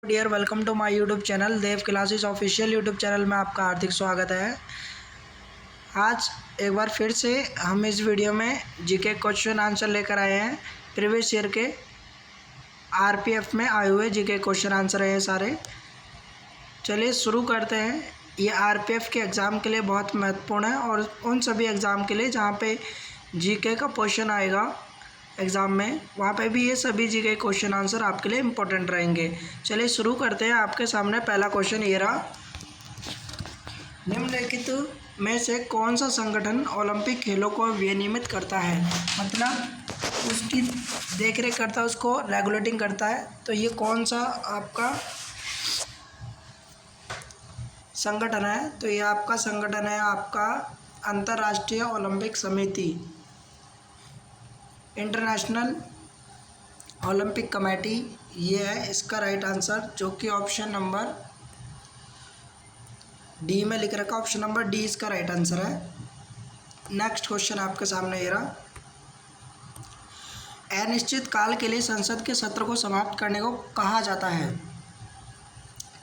Dear welcome to my YouTube channel Dev classes official YouTube channel में आपका हार्दिक स्वागत है। आज एक बार फिर से हम इस वीडियो में जीके क्वेश्चन आंसर लेकर आए हैं। प्रीवियस ईयर के आरपीएफ में आए हुए जीके क्वेश्चन आंसर हैं सारे। चलिए शुरू करते हैं। ये आरपीएफ के एग्ज़ाम के लिए बहुत महत्वपूर्ण है और उन सभी एग्ज़ाम के लिए जहाँ पे जीके का क्वेश्चन आएगा एग्ज़ाम में, वहाँ पे भी ये सभी जीके क्वेश्चन आंसर आपके लिए इम्पोर्टेंट रहेंगे। चलिए शुरू करते हैं। आपके सामने पहला क्वेश्चन ये रहा, निम्नलिखित में से कौन सा संगठन ओलंपिक खेलों को विनियमित करता है, मतलब उसकी देखरेख करता है, उसको रेगुलेटिंग करता है। तो ये कौन सा आपका संगठन है? तो ये आपका संगठन है आपका अंतर्राष्ट्रीय ओलंपिक समिति, इंटरनेशनल ओलंपिक कमेटी। ये है इसका राइट आंसर, जो कि ऑप्शन नंबर डी में लिख रखा। ऑप्शन नंबर डी इसका राइट आंसर है। नेक्स्ट क्वेश्चन आपके सामने ये रहा, अनिश्चित काल के लिए संसद के सत्र को समाप्त करने को कहा जाता है।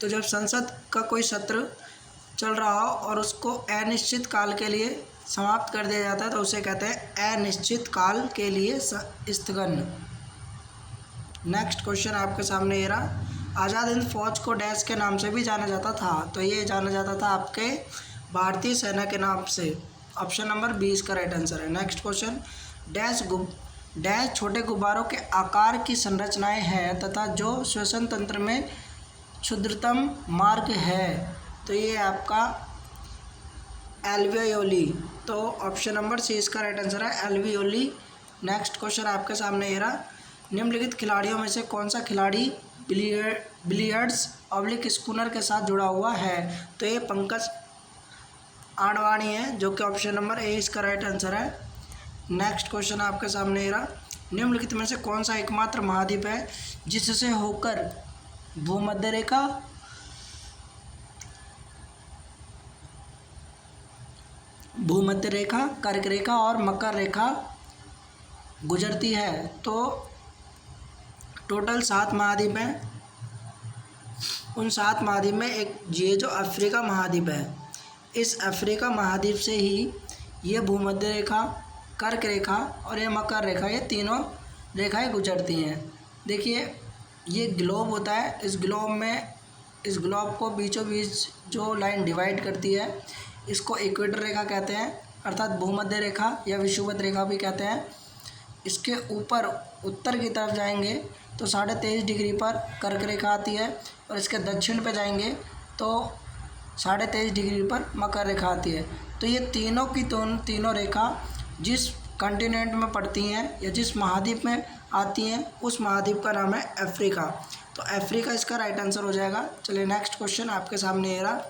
तो जब संसद का कोई सत्र चल रहा हो और उसको अनिश्चित काल के लिए समाप्त कर दिया जाता है तो उसे कहते हैं अनिश्चित काल के लिए स्थगन। नेक्स्ट क्वेश्चन आपके सामने ये रहा, आज़ाद हिंद फौज को डैश के नाम से भी जाना जाता था। तो ये जाना जाता था आपके भारतीय सेना के नाम से। ऑप्शन नंबर 20 का राइट आंसर है। नेक्स्ट क्वेश्चन, डैश छोटे गुब्बारों के आकार की संरचनाएं हैं तथा जो श्वसन तंत्र में क्षुद्रतम मार्ग है। तो ये आपका एल्वियोली। तो ऑप्शन नंबर सी इसका राइट आंसर है, एल्वियोली। नेक्स्ट क्वेश्चन आपके सामने ये रहा, निम्नलिखित खिलाड़ियों में से कौन सा खिलाड़ी बिलियर्ड्स ऑब्लिक स्पूनर के साथ जुड़ा हुआ है? तो ये पंकज आडवाणी है, जो कि ऑप्शन नंबर ए इसका राइट आंसर है। नेक्स्ट क्वेश्चन आपके सामने ये रहा, निम्नलिखित में से कौन सा एकमात्र महाद्वीप है जिससे होकर भूमध्य रेखा, कर्क रेखा और मकर रेखा गुजरती है? तो टोटल 7 महाद्वीप हैं। उन 7 महाद्वीप में एक ये जो अफ्रीका महाद्वीप है, इस अफ्रीका महाद्वीप से ही ये भूमध्य रेखा, कर्क रेखा और ये मकर रेखा, ये तीनों रेखाएं गुजरती हैं। देखिए ये ग्लोब होता है, इस ग्लोब को बीचों बीच जो लाइन डिवाइड करती है इसको इक्वेटर रेखा कहते हैं, अर्थात भूमध्य रेखा या विषुवत रेखा भी कहते हैं। इसके ऊपर उत्तर की तरफ जाएंगे तो 23.5 डिग्री पर कर्क रेखा आती है और इसके दक्षिण पे जाएंगे तो 23.5 डिग्री पर मकर रेखा आती है। तो ये तीनों की तीनों रेखा जिस कॉन्टिनेंट में पड़ती हैं या जिस महाद्वीप में आती हैं उस महाद्वीप का नाम है अफ्रीका। तो अफ्रीका इसका राइट आंसर हो जाएगा। चलिए नेक्स्ट क्वेश्चन आपके सामने ये रहा,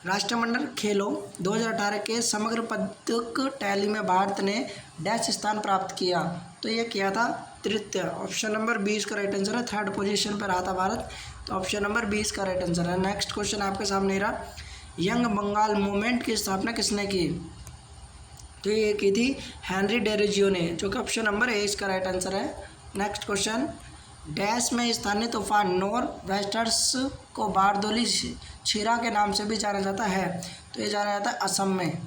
राष्ट्रमंडल खेलों 2018 के समग्र पदक टैली में भारत ने डैश स्थान प्राप्त किया। तो ये किया था तृतीय। ऑप्शन नंबर 20 का राइट आंसर है, 3rd पोजीशन पर रहा था भारत। तो ऑप्शन नंबर 20 का राइट आंसर है। नेक्स्ट क्वेश्चन आपके सामने रहा, यंग बंगाल मूवमेंट की स्थापना किसने की? तो ये की थी हेनरी डेरोजियो ने, जो कि ऑप्शन नंबर ए इसका राइट आंसर है। नेक्स्ट क्वेश्चन, डैश में स्थानीय तूफान नॉर वेस्टर्स को बारदोली छीरा के नाम से भी जाना जाता है। तो ये जाना जाता है असम में।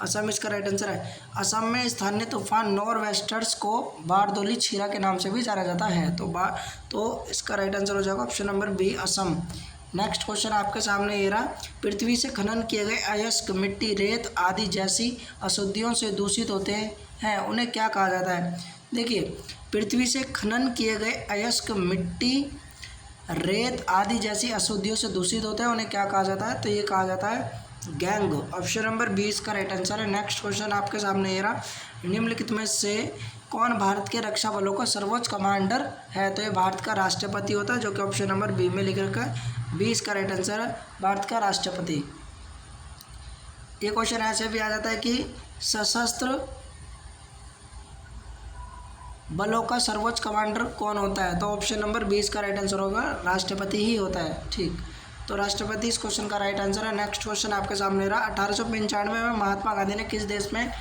असम इसका राइट आंसर है। असम में स्थानीय तूफान नॉर वेस्टर्स को बारदोली छीरा के नाम से भी जाना जाता है। तो इसका राइट आंसर हो जाएगा option number B, Assam. Next question आपके सामने ये रहा, पृथ्वी से खनन किए गए अयस्क मिट्टी, रेत आदि जैसी अशुद्धियों से दूषित होते हैं, उन्हें क्या कहा जाता है? देखिए पृथ्वी से खनन किए गए अयस्क मिट्टी, रेत आदि जैसी अशुद्धियों से दूषित होते हैं, उन्हें क्या कहा जाता है? तो ये कहा जाता है गैंग। ऑप्शन नंबर 20 का राइट आंसर है। नेक्स्ट क्वेश्चन आपके सामने ये रहा, निम्नलिखित में से कौन भारत के रक्षा बलों का सर्वोच्च कमांडर है? तो ये भारत का राष्ट्रपति होता है, जो कि ऑप्शन नंबर बी में लिख रखा है। 20 का राइट आंसर है, भारत का राष्ट्रपति। ये क्वेश्चन ऐसे भी आ जाता है कि सशस्त्र बलों का सर्वोच्च कमांडर कौन होता है? तो ऑप्शन नंबर 20 का राइट आंसर होगा, राष्ट्रपति ही होता है। ठीक, तो राष्ट्रपति इस क्वेश्चन का राइट आंसर है। नेक्स्ट क्वेश्चन आपके सामने रहा, 1895 में महात्मा गांधी ने किस देश में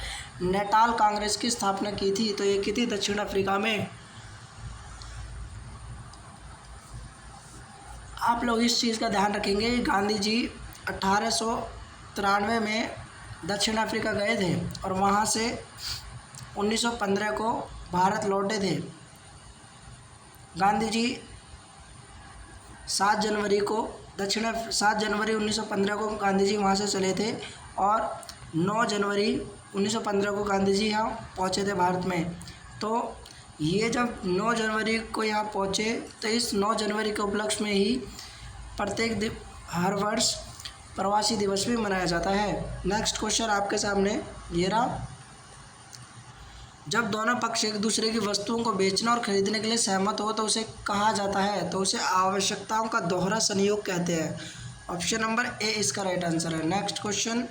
नेटाल कांग्रेस की स्थापना की थी? तो ये की थी दक्षिण अफ्रीका में। आप लोग इस चीज़ का ध्यान रखेंगे, गांधी जी 1893 में दक्षिण अफ्रीका गए थे और वहाँ से 1915 को भारत लौटे थे। गांधी जी 7 जनवरी 1915 को गांधी जी वहाँ से चले थे और 9 जनवरी 1915 को गांधी जी यहाँ पहुँचे थे भारत में। तो ये जब 9 जनवरी को यहाँ पहुँचे तो इस 9 जनवरी के उपलक्ष्य में ही हर वर्ष प्रवासी दिवस भी मनाया जाता है। नेक्स्ट क्वेश्चन आपके सामने ये रहा। जब दोनों पक्ष एक दूसरे की वस्तुओं को बेचने और खरीदने के लिए सहमत हो तो उसे कहा जाता है, तो उसे आवश्यकताओं का दोहरा संयोग कहते हैं। ऑप्शन नंबर ए इसका राइट आंसर है। नेक्स्ट क्वेश्चन,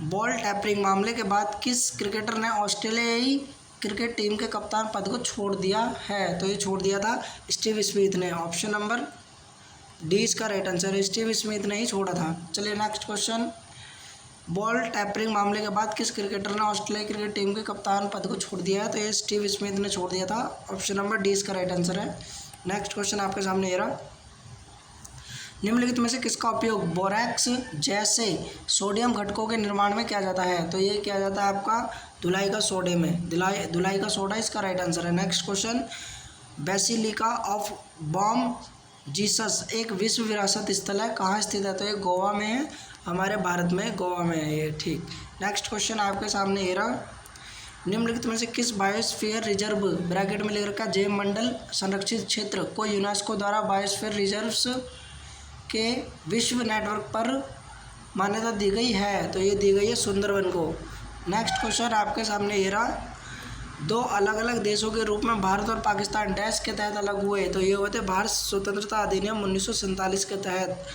बॉल टैपरिंग मामले के बाद किस क्रिकेटर ने ऑस्ट्रेलियाई क्रिकेट टीम के कप्तान पद को छोड़ दिया है? तो ये छोड़ दिया था स्टीव स्मिथ ने। ऑप्शन नंबर डी इसका राइट आंसर है, स्टीव स्मिथ ने ही छोड़ा था। चलिए नेक्स्ट क्वेश्चन, बॉल टैपरिंग मामले के बाद किस क्रिकेटर ने ऑस्ट्रेलिया क्रिकेट टीम के कप्तान पद को छोड़ दिया है? तो ये स्टीव स्मिथ ने छोड़ दिया था। ऑप्शन नंबर डी इसका राइट आंसर है। नेक्स्ट क्वेश्चन आपके सामने ये रहा, निम्नलिखित में से किसका उपयोग बोरैक्स जैसे सोडियम घटकों के निर्माण में किया जाता है? तो ये किया जाता है आपका धुलाई का सोडे में, धुलाई का सोडा इसका राइट आंसर है। Next question, basilica of Bom Jesus एक विश्व विरासत स्थल है, कहाँ स्थित है? तो ये गोवा में है, हमारे भारत में गोवा में है ये, ठीक। नेक्स्ट क्वेश्चन आपके सामने ये रहा, निम्नलिखित में से किस बायोस्फीयर रिजर्व ब्रैकेट में लिख रखा जैव मंडल संरक्षित क्षेत्र को यूनेस्को द्वारा बायोस्फीयर रिजर्व्स के विश्व नेटवर्क पर मान्यता दी गई है? तो ये दी गई है सुंदरवन को। नेक्स्ट क्वेश्चन आपके सामने ये रहा, दो अलग अलग देशों के रूप में भारत और पाकिस्तान डैश के तहत अलग हुए? तो ये हुए थे भारत स्वतंत्रता अधिनियम 1947 के तहत।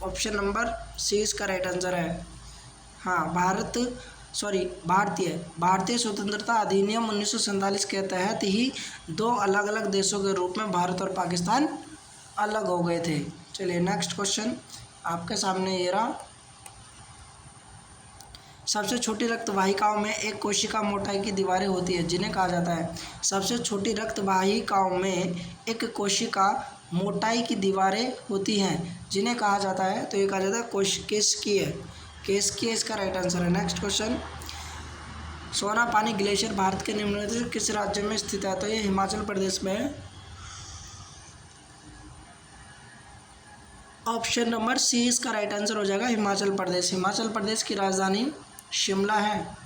ऑप्शन नंबर सी इसका राइट आंसर है। हाँ, भारतीय स्वतंत्रता अधिनियम 1947 के तहत ही दो अलग अलग देशों के रूप में भारत और पाकिस्तान अलग हो गए थे। चलिए नेक्स्ट क्वेश्चन आपके सामने ये रहा, सबसे छोटी रक्त वाहिकाओं में एक कोशिका मोटाई की दीवारें होती है जिन्हें कहा जाता है? सबसे छोटी रक्त वाहिकाओं में एक कोशिका मोटाई की दीवारें होती हैं जिन्हें कहा जाता है? तो ये कहा जाता है केशकीय इसका राइट आंसर है। नेक्स्ट क्वेश्चन, सोना पानी ग्लेशियर भारत के निम्नलिखित किस राज्य में स्थित है? तो ये हिमाचल प्रदेश में है। ऑप्शन नंबर सी इसका राइट आंसर हो जाएगा, हिमाचल प्रदेश। हिमाचल प्रदेश की राजधानी शिमला है।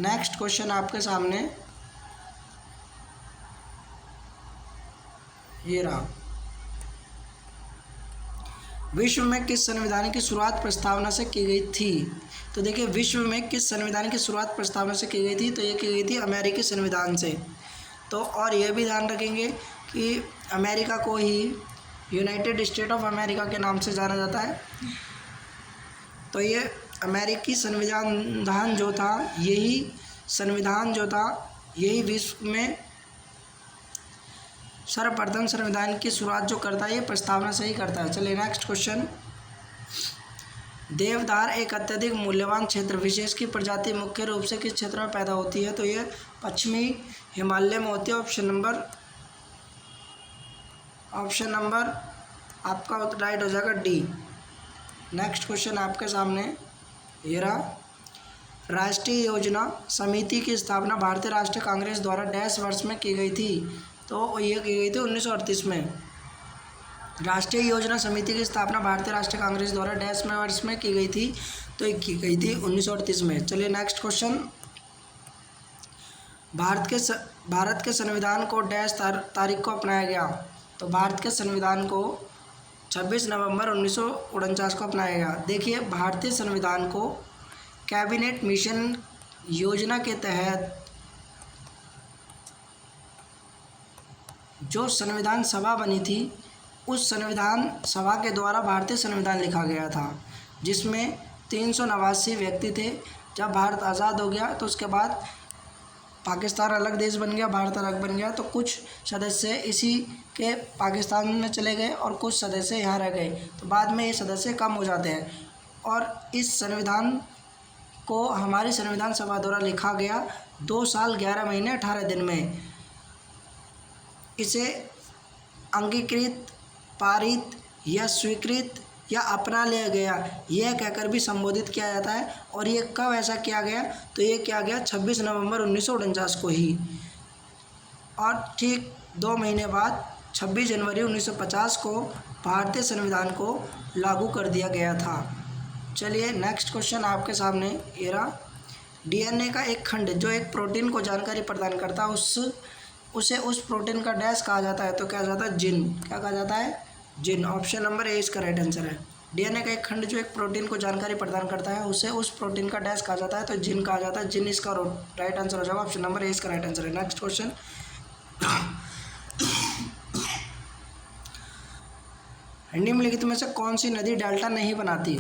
नेक्स्ट क्वेश्चन आपके सामने ये रहा, विश्व में किस संविधान की शुरुआत प्रस्तावना से की गई थी? तो देखिए, विश्व में किस संविधान की शुरुआत प्रस्तावना से की गई थी? तो ये की गई थी अमेरिकी संविधान से। तो और ये भी ध्यान रखेंगे कि अमेरिका को ही यूनाइटेड स्टेट ऑफ अमेरिका के नाम से जाना जाता है। तो ये अमेरिकी संविधान जो था, यही विश्व में सर्वप्रथम संविधान की शुरुआत जो करता है ये प्रस्तावना से ही करता है। चलिए नेक्स्ट क्वेश्चन, देवदार एक अत्यधिक मूल्यवान क्षेत्र विशेष की प्रजाति मुख्य रूप से किस क्षेत्र में पैदा होती है? तो ये पश्चिमी हिमालय में होती है। ऑप्शन नंबर आपका राइट हो जाएगा डी। नेक्स्ट क्वेश्चन आपके सामने ये रहा, राष्ट्रीय योजना समिति की स्थापना भारतीय राष्ट्रीय कांग्रेस द्वारा डैश वर्ष में की गई थी? तो ये की गई थी 1938 में। राष्ट्रीय योजना समिति की स्थापना भारतीय राष्ट्रीय कांग्रेस द्वारा डैश में वर्ष में की गई थी? तो ये की गई थी 1938 में। चलिए नेक्स्ट क्वेश्चन, भारत के संविधान को डैश तारीख को अपनाया गया? तो भारत के संविधान को 26 नवंबर 1949 को अपनाया गया। देखिए, भारतीय संविधान को कैबिनेट मिशन योजना के तहत जो संविधान सभा बनी थी, उस संविधान सभा के द्वारा भारतीय संविधान लिखा गया था, जिसमें 389 व्यक्ति थे। जब भारत आज़ाद हो गया तो उसके बाद पाकिस्तान अलग देश बन गया, भारत अलग बन गया, तो कुछ सदस्य इसी के पाकिस्तान में चले गए और कुछ सदस्य यहाँ रह गए। तो बाद में ये सदस्य कम हो जाते हैं और इस संविधान को हमारी संविधान सभा द्वारा लिखा गया 2 साल 11 महीने 18 दिन में। इसे अंगीकृत पारित या स्वीकृत या अपना लिया गया, यह कहकर भी संबोधित किया जाता है। और ये कब ऐसा किया गया, तो ये किया गया 26 नवंबर 1949 को ही। और ठीक 2 महीने बाद 26 जनवरी 1950 को भारतीय संविधान को लागू कर दिया गया था। चलिए नेक्स्ट क्वेश्चन आपके सामने ये रहा। डीएनए का एक खंड जो एक प्रोटीन को जानकारी प्रदान करता है उसे उस प्रोटीन का डैश कहा जाता है, तो क्या जाता है, जीन। क्या कहा जाता है, जीन। ऑप्शन नंबर ए इसका राइट आंसर है। डीएनए का एक खंड जो एक प्रोटीन को जानकारी प्रदान करता है उसे उस प्रोटीन का डैश कहा जाता है, तो जीन कहा जाता है। जीन इसका राइट आंसर हो जाएगा। ऑप्शन नंबर ए इसका राइट आंसर है। नेक्स्ट क्वेश्चन, निम्नलिखित में से कौन सी नदी डेल्टा नहीं बनाती,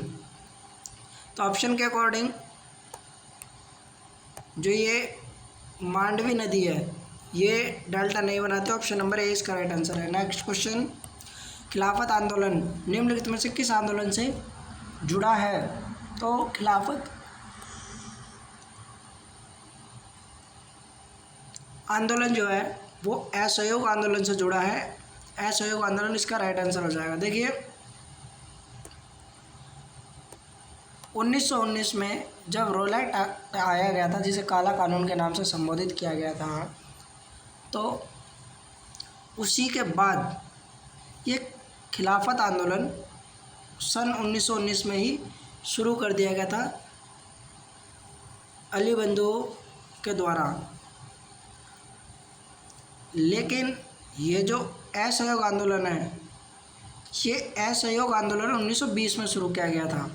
तो ऑप्शन के अकॉर्डिंग जो ये मांडवी नदी है ये डेल्टा नहीं बनाती। ऑप्शन नंबर ए इसका राइट आंसर है। नेक्स्ट क्वेश्चन, खिलाफत आंदोलन निम्नलिखित में से किस आंदोलन से जुड़ा है, तो खिलाफत आंदोलन जो है वो असहयोग आंदोलन से जुड़ा है। असहयोग आंदोलन इसका राइट आंसर हो जाएगा। देखिए 1919 में जब रोलैट एक्ट आया गया था, जिसे काला कानून के नाम से संबोधित किया गया था, तो उसी के बाद ये खिलाफत आंदोलन सन 1919 में ही शुरू कर दिया गया था अली बंधुओं के द्वारा। लेकिन ये जो असहयोग आंदोलन है ये असहयोग आंदोलन 1920 में शुरू किया गया था।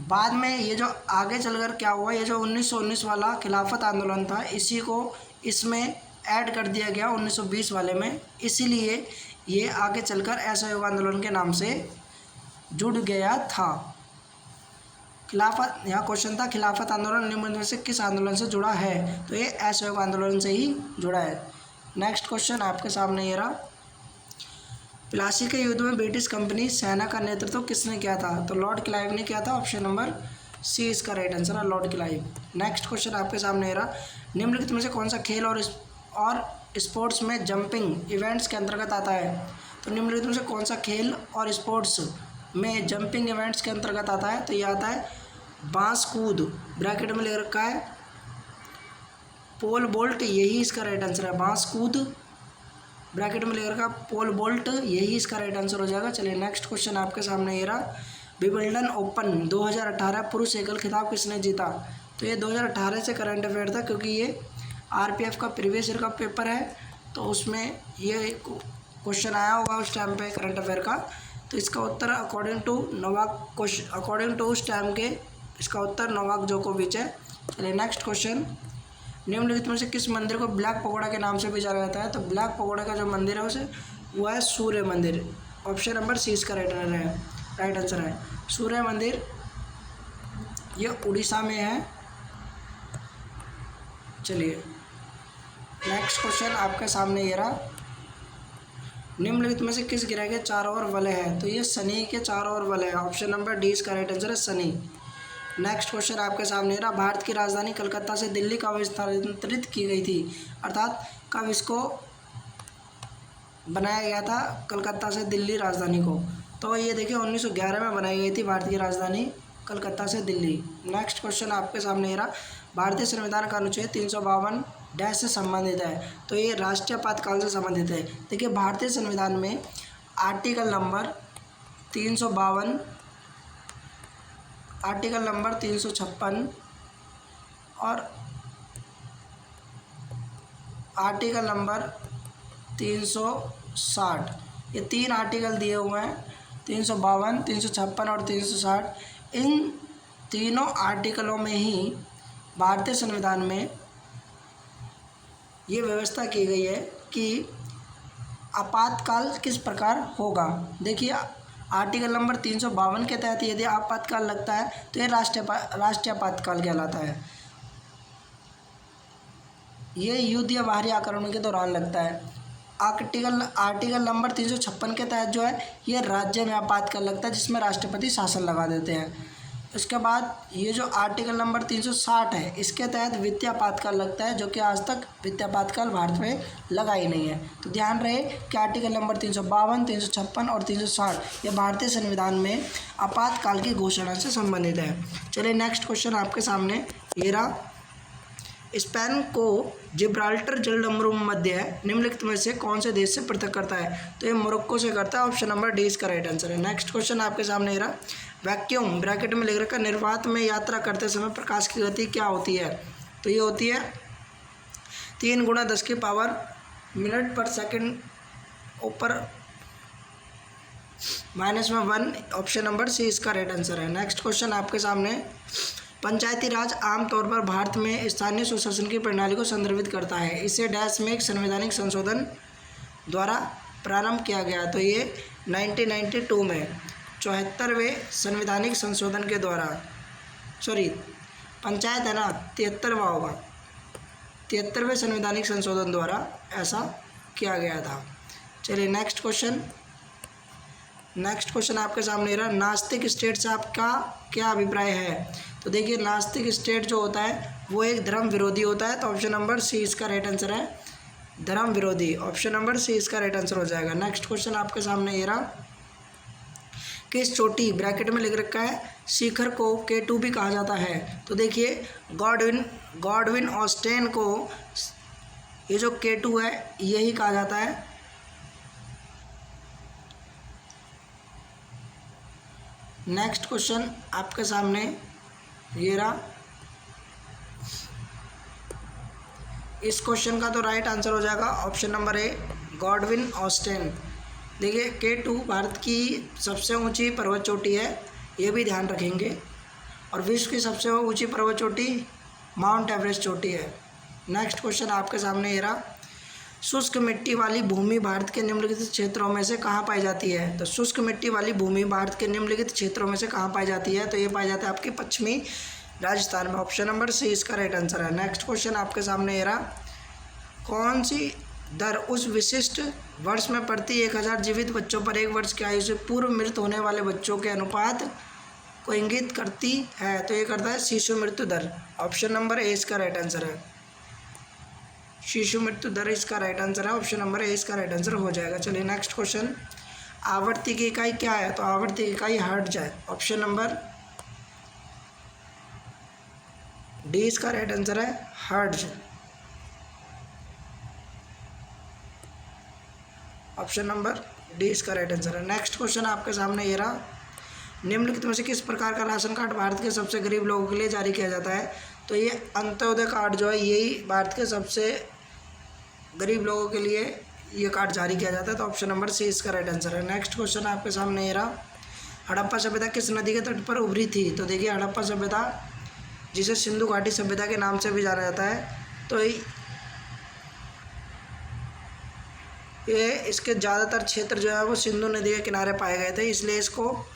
बाद में ये जो आगे चलकर क्या हुआ, ये जो 1919 वाला खिलाफत आंदोलन था इसी को इसमें ऐड कर दिया गया 1920 वाले में, इसीलिए ये आगे चलकर असहयोग आंदोलन के नाम से जुड़ गया था। खिलाफत, यहाँ क्वेश्चन था खिलाफत आंदोलन निम्न में से किस आंदोलन से जुड़ा है, तो ये असहयोग आंदोलन से ही जुड़ा है। नेक्स्ट क्वेश्चन आपके सामने ये रहा। प्लासी के युद्ध में ब्रिटिश कंपनी सेना का नेतृत्व किसने किया था, तो लॉर्ड क्लाइव ने किया था। ऑप्शन नंबर सी इसका राइट आंसर है, लॉर्ड क्लाइव। नेक्स्ट क्वेश्चन आपके सामने ये रहा। निम्नलिखित में से कौन सा खेल और स्पोर्ट्स में जंपिंग इवेंट्स के अंतर्गत आता है, तो निम्नलिखित में से कौन सा खेल और स्पोर्ट्स में जंपिंग इवेंट्स के अंतर्गत आता है, तो ये आता है बांस कूद, ब्रैकेट में ले रखा है पोल बोल्ट, यही इसका राइट आंसर है। बांस कूद ब्रैकेट में ले रखा पोल बोल्ट, यही इसका राइट आंसर हो जाएगा। चलिए नेक्स्ट क्वेश्चन आपके सामने ये रहा। विंबलडन ओपन 2018 पुरुष एकल खिताब किसने जीता, तो ये 2018 से करंट अफेयर था, क्योंकि ये आरपीएफ का प्रीवियस ईयर का पेपर है, तो उसमें ये क्वेश्चन आया होगा उस टाइम पे करंट अफेयर का। तो इसका उत्तर अकॉर्डिंग टू उस टाइम के इसका उत्तर नोवाक जोकोविच है। चलिए नेक्स्ट क्वेश्चन, निम्नलिखित में से किस मंदिर को ब्लैक पगोडा के नाम से भी जाना जाता है, तो ब्लैक पगोडा का जो मंदिर है उसे वो है सूर्य मंदिर। ऑप्शन नंबर सी इसका राइट आंसर है। सूर्य मंदिर ये उड़ीसा में है। चलिए नेक्स्ट क्वेश्चन आपके सामने ये रहा। निम्नलिखित में से किस ग्रह के चारों ओर वलय है, तो ये शनि के चारों ओर वलय है। ऑप्शन नंबर डी इसका राइट आंसर है, शनि। नेक्स्ट क्वेश्चन आपके सामने रहा। भारत की राजधानी कलकत्ता से दिल्ली कब स्थानांतरित की गई थी, अर्थात कब इसको बनाया गया था कलकत्ता से दिल्ली राजधानी को, तो ये देखिए 1911 में बनाई गई थी भारत की राजधानी कलकत्ता से दिल्ली। नेक्स्ट क्वेश्चन आपके सामने रहा। भारतीय संविधान का अनुच्छेद 352 डैश से संबंधित है, तो ये राष्ट्रीय आपातकाल से संबंधित है। देखिए भारतीय संविधान में आर्टिकल नंबर 352, आर्टिकल नंबर 356 और आर्टिकल नंबर 360, ये 3 आर्टिकल दिए हुए हैं, 352, 356 और 360। इन तीनों आर्टिकलों में ही भारतीय संविधान में ये व्यवस्था की गई है कि आपातकाल किस प्रकार होगा। देखिए आर्टिकल नंबर 352 के तहत यदि आपातकाल लगता है तो ये राष्ट्रीय आपातकाल कहलाता है। ये युद्ध या बाहरी आक्रमण के दौरान लगता है। आर्टिकल नंबर 356 के तहत जो है ये राज्य में आपातकाल लगता है, जिसमें राष्ट्रपति शासन लगा देते हैं। इसके बाद ये जो आर्टिकल नंबर 360 है, इसके तहत वित्तीय आपातकाल लगता है, जो कि आज तक वित्तीय आपातकाल भारत में लगा ही नहीं है। तो ध्यान रहे कि आर्टिकल नंबर 352, 356 और 360 ये भारतीय संविधान में आपातकाल की घोषणा से संबंधित है। चलिए नेक्स्ट क्वेश्चन आपके सामने ये रहा। स्पेन को जिब्राल्टर जलसंधि है, निम्नलिखित में से कौन से देश से पृथक करता है? तो ये मोरक्को से करता है। ऑप्शन नंबर डी इसका राइट आंसर है। नेक्स्ट क्वेश्चन आपके सामने ये रहा। वैक्यूम ब्रैकेट में लिख रखा निर्वात में यात्रा करते समय प्रकाश की गति क्या होती है? तो ये होती है 3 × 10⁻⁻ मिनट पर सेकंड ऊपर -1। ऑप्शन नंबर सी इसका राइट आंसर है। नेक्स्ट क्वेश्चन आपके सामने। पंचायती राज आमतौर पर भारत में स्थानीय सुशासन की प्रणाली को संदर्भित करता है। इसे डैश में एक संवैधानिक संशोधन द्वारा प्रारंभ किया गया। तो ये 1992 में 74वें संवैधानिक संशोधन के द्वारा, सॉरी पंचायत है ना, 73वां होगा, 73वें संवैधानिक संशोधन द्वारा ऐसा किया गया था। चलिए नेक्स्ट क्वेश्चन आपके सामने रहा। नास्तिक स्टेट से आपका क्या अभिप्राय है? तो देखिए नास्तिक स्टेट जो होता है वो एक धर्म विरोधी होता है। तो ऑप्शन नंबर सी इसका राइट आंसर है, धर्म विरोधी। ऑप्शन नंबर सी इसका राइट आंसर हो जाएगा। नेक्स्ट क्वेश्चन आपके सामने ये रहा। किस चोटी ब्रैकेट में लिख रखा है शिखर को K2 भी कहा जाता है? तो देखिए गॉडविन ऑस्टेन को ये जो K2 है यही कहा जाता है। नेक्स्ट क्वेश्चन आपके सामने ये रहा। इस क्वेश्चन का तो राइट आंसर हो जाएगा ऑप्शन नंबर ए, गॉडविन ऑस्टेन। देखिए K2 भारत की सबसे ऊंची पर्वत चोटी है, ये भी ध्यान रखेंगे, और विश्व की सबसे ऊंची पर्वत चोटी माउंट एवरेस्ट चोटी है। नेक्स्ट क्वेश्चन आपके सामने ये रहा। शुष्क मिट्टी वाली भूमि भारत के निम्नलिखित क्षेत्रों में से कहाँ पाई जाती है? तो शुष्क मिट्टी वाली भूमि भारत के निम्नलिखित क्षेत्रों में से कहाँ पाई जाती है? तो ये पाई जाती है आपके पश्चिमी राजस्थान में। ऑप्शन नंबर सी इसका राइट आंसर है। नेक्स्ट क्वेश्चन आपके सामने ये रहा। कौन सी दर उस विशिष्ट वर्ष में प्रति 1000 जीवित बच्चों पर 1 वर्ष की आयु से पूर्व मृत होने वाले बच्चों के अनुपात को इंगित करती है? तो ये करता है शिशु मृत्यु दर। ऑप्शन नंबर ए इसका राइट आंसर है, शिशु मृत्यु दर इसका राइट आंसर है। ऑप्शन नंबर ए इसका राइट आंसर हो जाएगा। चलिए नेक्स्ट क्वेश्चन। आवर्ती की इकाई क्या है? तो आवर्ती की इकाई हर्ट्ज है। ऑप्शन नंबर डी इसका राइट आंसर है, हर्ट्ज। ऑप्शन नंबर डी इसका राइट आंसर है। नेक्स्ट क्वेश्चन आपके सामने ये रहा। निम्नलिखित में से किस प्रकार का राशन कार्ड भारत के सबसे गरीब लोगों के लिए जारी किया जाता है? तो ये अंत्योदय कार्ड जो है यही भारत के सबसे गरीब लोगों के लिए ये कार्ड जारी किया जाता है। तो ऑप्शन नंबर सी इसका राइट आंसर है। नेक्स्ट क्वेश्चन आपके सामने ये रहा। हड़प्पा सभ्यता किस नदी के तट पर उभरी थी? तो देखिए हड़प्पा सभ्यता, जिसे सिंधु घाटी सभ्यता के नाम से भी जाना जाता है, तो ये इसके ज़्यादातर क्षेत्र जो है वो सिंधु नदी के किनारे पाए गए थे, इसलिए इसको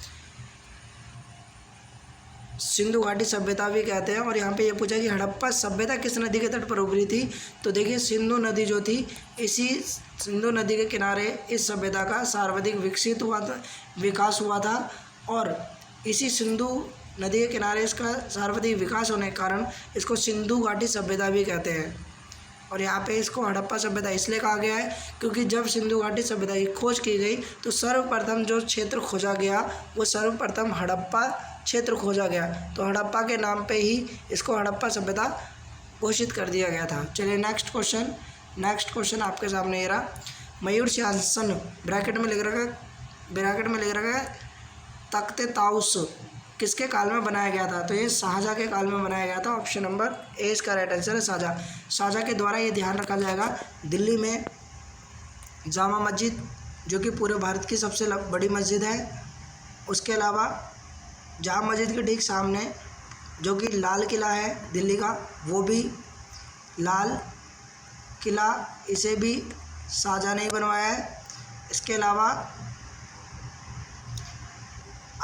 सिंधु घाटी सभ्यता भी कहते हैं। और यहाँ पे ये पूछा कि हड़प्पा सभ्यता किस नदी के तट पर उभरी थी? तो देखिए सिंधु नदी जो थी, इसी सिंधु नदी के किनारे इस सभ्यता का सर्वाधिक विकास हुआ था, और इसी सिंधु नदी के किनारे इसका सर्वाधिक विकास होने के कारण इसको सिंधु घाटी सभ्यता भी कहते हैं। और यहाँ पे इसको हड़प्पा सभ्यता इसलिए कहा गया है क्योंकि जब सिंधु घाटी सभ्यता की खोज की गई तो सर्वप्रथम जो क्षेत्र खोजा गया वो सर्वप्रथम हड़प्पा क्षेत्र खोजा गया। तो हड़प्पा के नाम पे ही इसको हड़प्पा सभ्यता घोषित कर दिया गया था। चलिए नेक्स्ट क्वेश्चन आपके सामने ये रहा। मयूर सिंहासन ब्रैकेट में लिख रखा है तख्ते ताउस किसके काल में बनाया गया था? तो ये शाहजहाँ के काल में बनाया गया था। ऑप्शन नंबर ए इसका राइट आंसर है, शाहजहाँ के द्वारा ये ध्यान रखा जाएगा। दिल्ली में जामा मस्जिद जो कि पूरे भारत की सबसे बड़ी मस्जिद है, उसके अलावा जामा मस्जिद के ठीक सामने जो कि लाल किला है दिल्ली का, वो भी लाल किला, इसे भी शाहजहाँ ने बनवाया है। इसके अलावा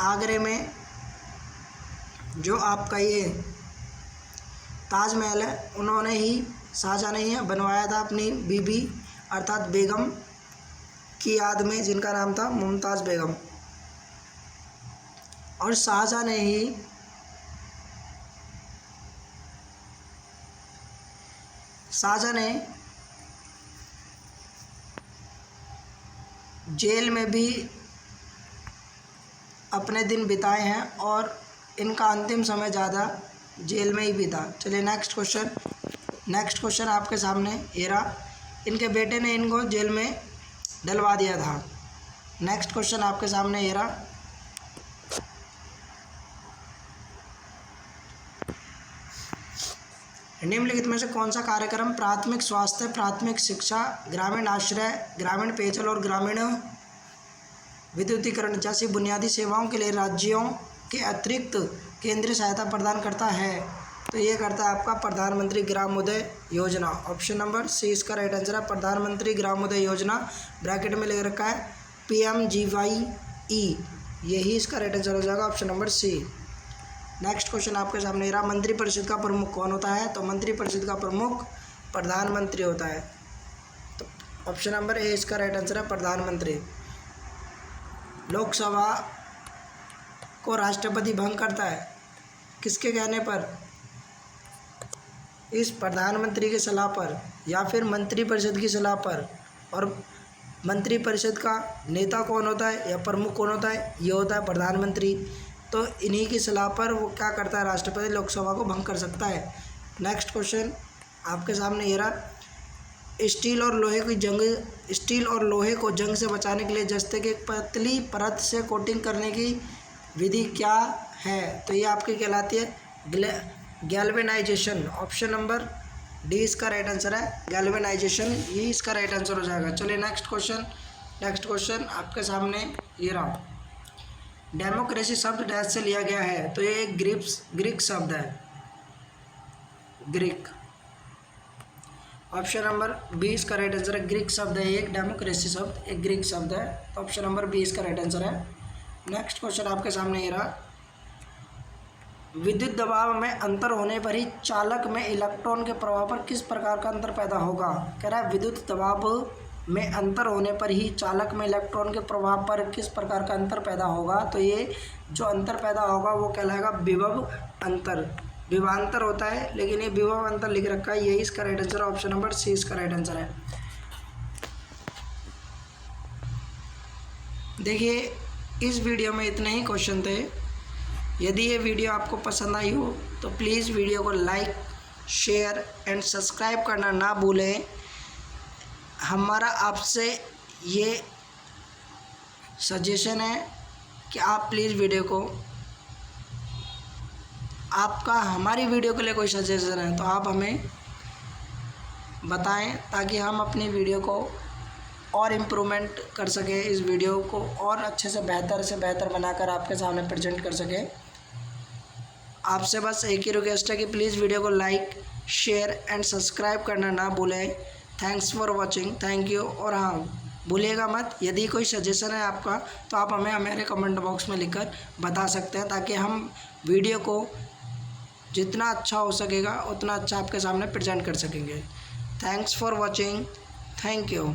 आगरे में जो आपका ये ताजमहल है उन्होंने ही शाहजहाँ ने ही बनवाया था अपनी बीबी अर्थात बेगम की याद में, जिनका नाम था मुमताज़ बेगम। और शाहजहाँ ने ही साजा ने जेल में भी अपने दिन बिताए हैं और इनका अंतिम समय ज़्यादा जेल में ही बीता। चलिए नेक्स्ट क्वेश्चन आपके सामने ये रहा। इनके बेटे ने इनको जेल में डलवा दिया था। नेक्स्ट क्वेश्चन आपके सामने ये रहा। निम्नलिखित में से कौन सा कार्यक्रम प्राथमिक स्वास्थ्य, प्राथमिक शिक्षा, ग्रामीण आश्रय, ग्रामीण पेयजल और ग्रामीण विद्युतीकरण जैसी बुनियादी सेवाओं के लिए राज्यों के अतिरिक्त केंद्रीय सहायता प्रदान करता है? तो ये करता है आपका प्रधानमंत्री ग्रामोदय योजना। ऑप्शन नंबर सी इसका राइट आंसर है। प्रधानमंत्री ग्रामोदय योजना, ब्रैकेट में लिख रखा है PMGYE, यही इसका राइट आंसर हो जाएगा, option number C. Next question आपके सामने रहा। मंत्रिपरिषद का प्रमुख कौन होता है? तो मंत्रिपरिषद का प्रमुख प्रधानमंत्री होता है। तो ऑप्शन नंबर ए इसका राइट आंसर है, प्रधानमंत्री। लोकसभा को राष्ट्रपति भंग करता है किसके कहने पर? इस प्रधानमंत्री की सलाह पर या फिर मंत्रिपरिषद की सलाह पर। और मंत्रिपरिषद का नेता कौन होता है या प्रमुख कौन होता है? ये होता है प्रधानमंत्री। तो इन्हीं की सलाह पर वो क्या करता है? राष्ट्रपति लोकसभा को भंग कर सकता है। नेक्स्ट क्वेश्चन आपके सामने ये रहा। स्टील और लोहे को जंग से बचाने के लिए जस्ते की एक पतली परत से कोटिंग करने की विधि क्या है? तो ये आपकी कहलाती है गैल्वेनाइजेशन। ऑप्शन नंबर डी इसका राइट आंसर है, गैल्वेनाइजेशन, ये इसका राइट आंसर हो जाएगा। चलिए नेक्स्ट क्वेश्चन आपके सामने ये रहा। डेमोक्रेसी शब्द डैश से लिया गया है? तो ये एक ग्रीक शब्द है, ग्रीक। ऑप्शन नंबर बी इसका राइट आंसर है, ग्रीक शब्द है एक डेमोक्रेसी शब्द, एक ग्रीक शब्द है। ऑप्शन नंबर बी इसका राइट आंसर है। नेक्स्ट क्वेश्चन आपके सामने ये रहा। विद्युत दबाव में अंतर होने पर ही चालक में इलेक्ट्रॉन के प्रभाव पर किस प्रकार का अंतर पैदा होगा? कह रहा है विद्युत दबाव में अंतर होने पर ही चालक में इलेक्ट्रॉन के प्रभाव पर किस प्रकार का अंतर पैदा होगा? तो ये जो अंतर पैदा होगा वो कहलाएगा विभव अंतर। विभवांतर होता है लेकिन ये विभव अंतर लिख रखा है, यही इसका राइट आंसर है। ऑप्शन नंबर सी इसका राइट आंसर है। देखिए इस वीडियो में इतने ही क्वेश्चन थे। यदि ये वीडियो आपको पसंद आई हो तो प्लीज़ वीडियो को लाइक, शेयर एंड सब्सक्राइब करना ना भूलें। हमारा आपसे ये सजेशन है कि आप प्लीज़ वीडियो को, आपका हमारी वीडियो के लिए कोई सजेशन है तो आप हमें बताएं ताकि हम अपनी वीडियो को और इम्प्रूवमेंट कर सकें, इस वीडियो को और अच्छे से बेहतर बनाकर आपके सामने प्रेजेंट कर सकें। आपसे बस एक ही रिक्वेस्ट है कि प्लीज़ वीडियो को लाइक, शेयर एंड सब्सक्राइब करना ना भूलें। Thanks for watching, thank you. और हाँ भूलिएगा मत, यदि कोई सजेशन है आपका तो आप हमें हमारे कमेंट बॉक्स में लिखकर बता सकते हैं ताकि हम वीडियो को जितना अच्छा हो सकेगा उतना अच्छा आपके सामने प्रेजेंट कर सकेंगे। Thanks for watching, thank you.